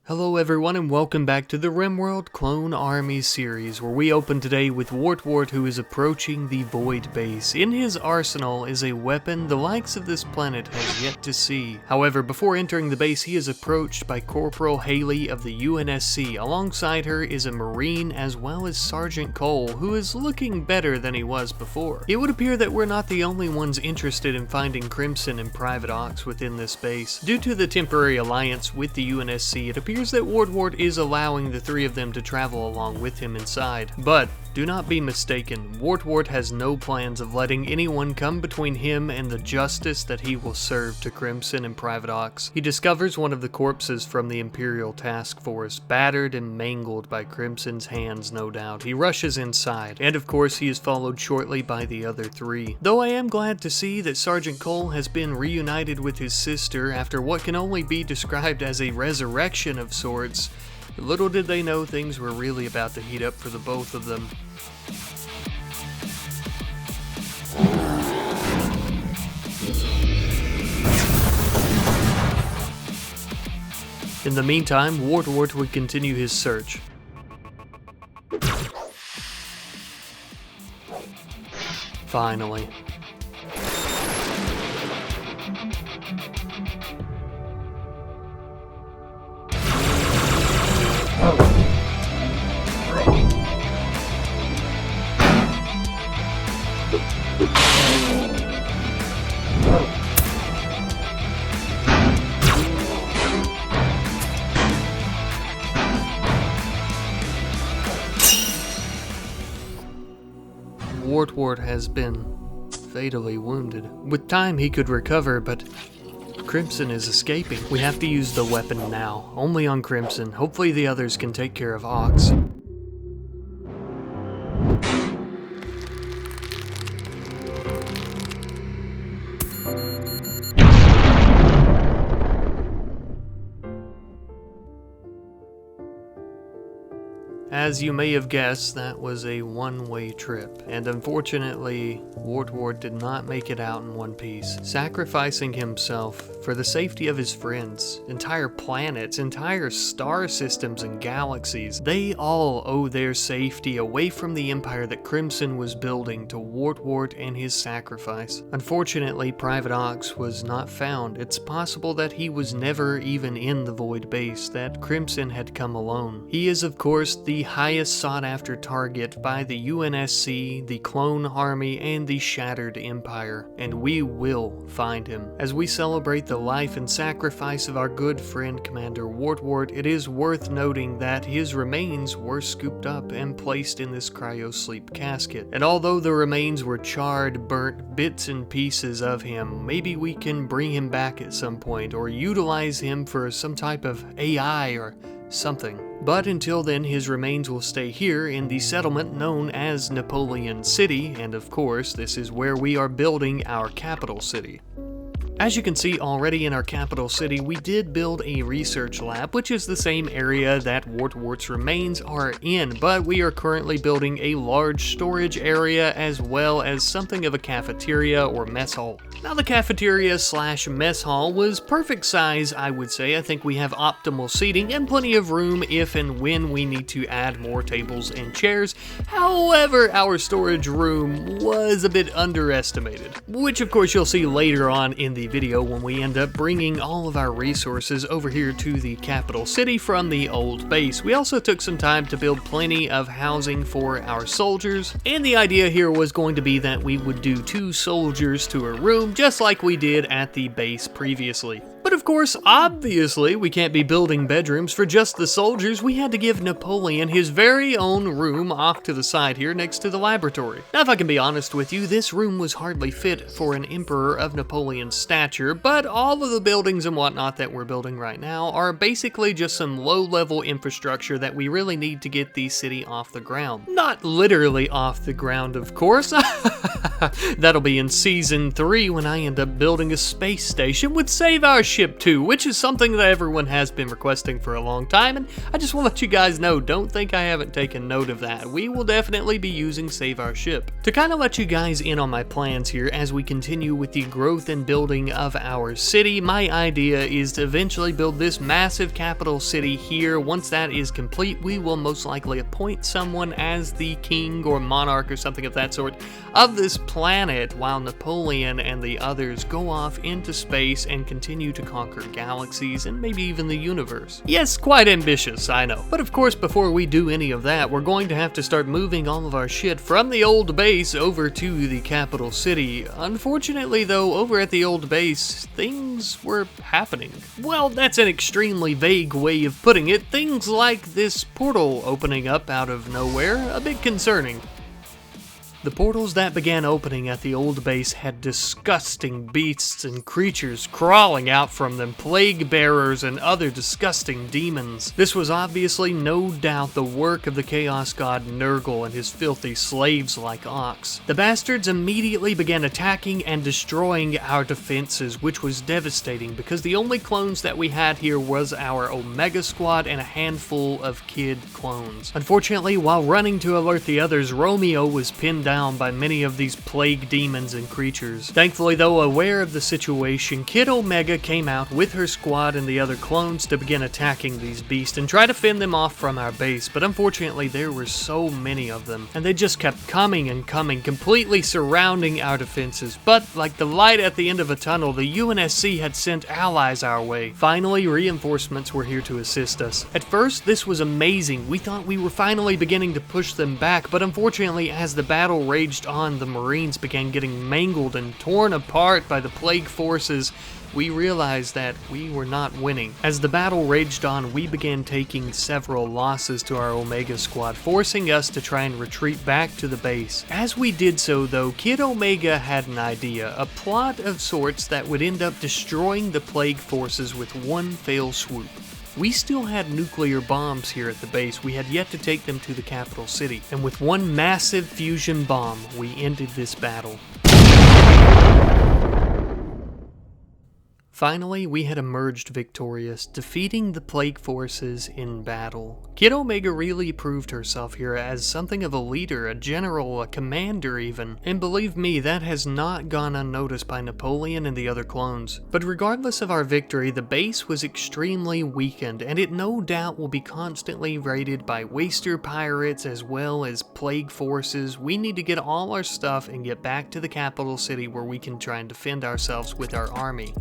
Hello everyone and welcome back to the RimWorld Clone Army series, where we open today with Wart, who is approaching the Void Base. In his arsenal is a weapon the likes of this planet has yet to see. However, before entering the base, he is approached by Corporal Haley of the UNSC. Alongside her is a Marine as well as Sergeant Cole, who is looking better than he was before. It would appear that we're not the only ones interested in finding Crimson and Private Ox within this base. Due to the temporary alliance with the UNSC, it appears that Wart is allowing the three of them to travel along with him inside. But do not be mistaken, Wart has no plans of letting anyone come between him and the justice that he will serve to Crimson and Private Ox. He discovers one of the corpses from the Imperial Task Force, battered and mangled by Crimson's hands, no doubt. He rushes inside, and of course he is followed shortly by the other three. Though I am glad to see that Sergeant Cole has been reunited with his sister after what can only be described as a resurrection of sorts, little did they know things were really about to heat up for the both of them. In the meantime, Wart would continue his search. Finally. Wart has been fatally wounded. With time he could recover, but Crimson is escaping. We have to use the weapon now, only on Crimson. Hopefully the others can take care of Ox. As you may have guessed, that was a one-way trip, and unfortunately, Wart did not make it out in one piece, sacrificing himself for the safety of his friends, entire planets, entire star systems and galaxies. They all owe their safety away from the empire that Crimson was building to Wart and his sacrifice. Unfortunately, Private Ox was not found. It's possible that he was never even in the Void Base, that Crimson had come alone. He is, of course, the highest sought-after target by the UNSC, the Clone Army, and the Shattered Empire, and we will find him. As we celebrate the life and sacrifice of our good friend Commander Wart, it is worth noting that his remains were scooped up and placed in this cryosleep casket. And although the remains were charred, burnt bits and pieces of him, maybe we can bring him back at some point, or utilize him for some type of AI or something. But until then, his remains will stay here in the settlement known as Napoleon City, and of course, this is where we are building our capital city. As you can see already in our capital city, we did build a research lab, which is the same area that Wart's remains are in, but we are currently building a large storage area as well as something of a cafeteria or mess hall. Now the cafeteria slash mess hall was perfect size, I would say. I think we have optimal seating and plenty of room if and when we need to add more tables and chairs. However, our storage room was a bit underestimated, which of course you'll see later on in the video when we end up bringing all of our resources over here to the capital city from the old base. We also took some time to build plenty of housing for our soldiers, and the idea here was going to be that we would do 2 soldiers to a room, just like we did at the base previously. But of course, obviously, we can't be building bedrooms for just the soldiers. We had to give Napoleon his very own room off to the side here next to the laboratory. Now, if I can be honest with you, this room was hardly fit for an emperor of Napoleon's stature, but all of the buildings and whatnot that we're building right now are basically just some low-level infrastructure that we really need to get the city off the ground. Not literally off the ground, of course. That'll be in Season 3 when I end up building a space station, would save our ship too, which is something that everyone has been requesting for a long time, and I just want to let you guys know, don't think I haven't taken note of that. We will definitely be using Save Our Ship. To kind of let you guys in on my plans here as we continue with the growth and building of our city, my idea is to eventually build this massive capital city here. Once that is complete, we will most likely appoint someone as the king or monarch or something of that sort of this planet, while Napoleon and the others go off into space and continue to conquer galaxies and maybe even the universe. Yes, quite ambitious, I know. But of course, before we do any of that, we're going to have to start moving all of our shit from the old base over to the capital city. Unfortunately though, over at the old base, things were happening. Well, that's an extremely vague way of putting it. Things like this portal opening up out of nowhere, a bit concerning. The portals that began opening at the old base had disgusting beasts and creatures crawling out from them, plague bearers and other disgusting demons. This was obviously no doubt the work of the chaos god Nurgle and his filthy slaves like Ox. The bastards immediately began attacking and destroying our defenses, which was devastating because the only clones that we had here was our Omega Squad and a handful of kid clones. Unfortunately, while running to alert the others, Romeo was pinned down by many of these plague demons and creatures. Thankfully though, aware of the situation, Kid Omega came out with her squad and the other clones to begin attacking these beasts and try to fend them off from our base, but unfortunately there were so many of them, and they just kept coming and coming, completely surrounding our defenses. But like the light at the end of a tunnel, the UNSC had sent allies our way. Finally, reinforcements were here to assist us. At first, this was amazing. We thought we were finally beginning to push them back, but unfortunately, as the battle raged on, the Marines began getting mangled and torn apart by the plague forces. We realized that we were not winning. As the battle raged on, we began taking several losses to our Omega Squad, forcing us to try and retreat back to the base. As we did so though, Kid Omega had an idea, a plot of sorts that would end up destroying the plague forces with one fell swoop. We still had nuclear bombs here at the base. We had yet to take them to the capital city, and with one massive fusion bomb, we ended this battle. Finally, we had emerged victorious, defeating the plague forces in battle. Kid Omega really proved herself here as something of a leader, a general, a commander even. And believe me, that has not gone unnoticed by Napoleon and the other clones. But regardless of our victory, the base was extremely weakened, and it no doubt will be constantly raided by waster pirates as well as plague forces. We need to get all our stuff and get back to the capital city where we can try and defend ourselves with our army.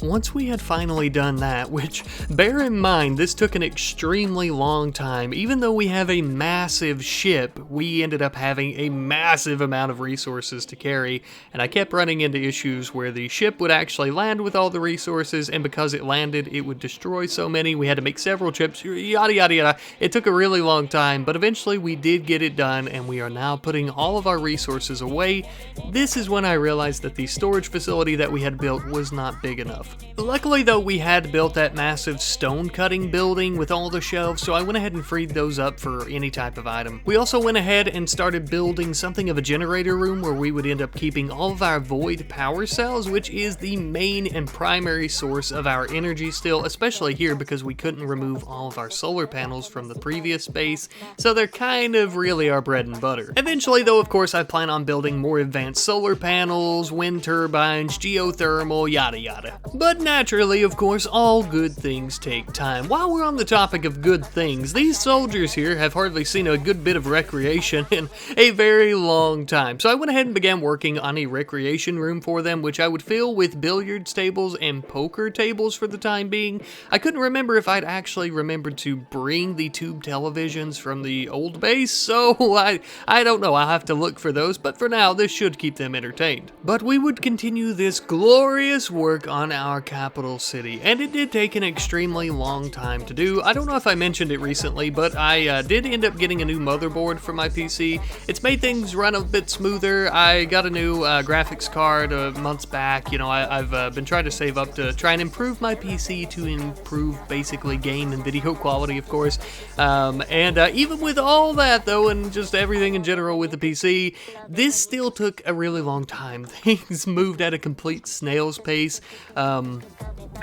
Once we had finally done that, which, bear in mind, this took an extremely long time. Even though we have a massive ship, we ended up having a massive amount of resources to carry, and I kept running into issues where the ship would actually land with all the resources, and because it landed, it would destroy so many. We had to make several trips, yada yada yada. It took a really long time, but eventually we did get it done, and we are now putting all of our resources away. This is when I realized that the storage facility that we had built was not big enough. Luckily though, we had built that massive stone cutting building with all the shelves, so I went ahead and freed those up for any type of item. We also went ahead and started building something of a generator room where we would end up keeping all of our void power cells, which is the main and primary source of our energy still, especially here because we couldn't remove all of our solar panels from the previous base, so they're kind of really our bread and butter. Eventually though, of course, I plan on building more advanced solar panels, wind turbines, geothermal, yada yada. But naturally, of course, all good things take time. While we're on the topic of good things, these soldiers here have hardly seen a good bit of recreation in a very long time. So I went ahead and began working on a recreation room for them, which I would fill with billiards tables and poker tables for the time being. I couldn't remember if I'd actually remembered to bring the tube televisions from the old base, so I don't know. I'll have to look for those, but for now, this should keep them entertained. But we would continue this glorious work on our capital city, and it did take an extremely long time to do. I don't know if I mentioned it recently, but I did end up getting a new motherboard for my PC. It's made things run a bit smoother. I got a new graphics card months back. You know, I've been trying to save up to try and improve my PC to improve basically game and video quality, of course. Even with all that though, and just everything in general with the PC, this still took a really long time. Things moved at a complete snail's pace.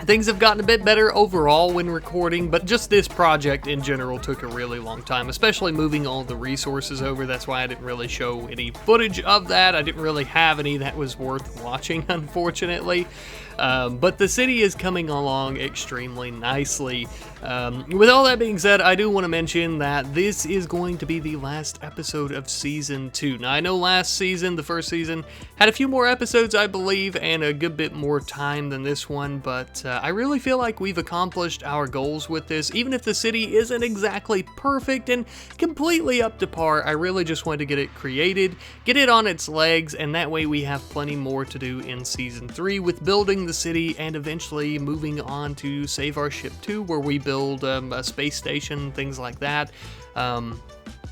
Things have gotten a bit better overall when recording, but just this project in general took a really long time, especially moving all the resources over. That's why I didn't really show any footage of that. I didn't really have any that was worth watching, unfortunately. But the city is coming along extremely nicely. With all that being said, I do want to mention that this is going to be the last episode of Season 2. Now, I know last season, the first season, had a few more episodes, I believe, and a good bit more time than this one, but I really feel like we've accomplished our goals with this. Even if the city isn't exactly perfect and completely up to par, I really just wanted to get it created, get it on its legs, and that way we have plenty more to do in Season 3 with building the city and eventually moving on to Save Our Ship 2, where we build a space station, things like that.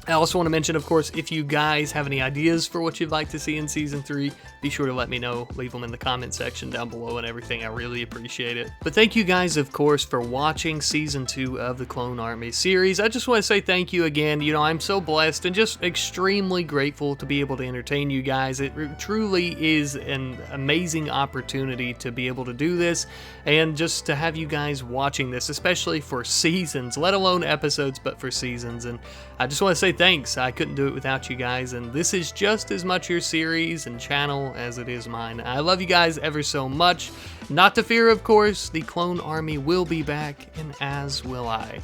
I also want to mention, of course, if you guys have any ideas for what you'd like to see in Season 3, be sure to let me know. Leave them in the comment section down below and everything. I really appreciate it. But thank you guys, of course, for watching Season 2 of the Clone Army series. I just want to say thank you again. You know, I'm so blessed and just extremely grateful to be able to entertain you guys. It truly is an amazing opportunity to be able to do this and just to have you guys watching this, especially for seasons, let alone episodes, but for seasons. And I just want to say thanks. I couldn't do it without you guys, and this is just as much your series and channel as it is mine. I love you guys ever so much. Not to fear, of course, the Clone Army will be back, and as will I.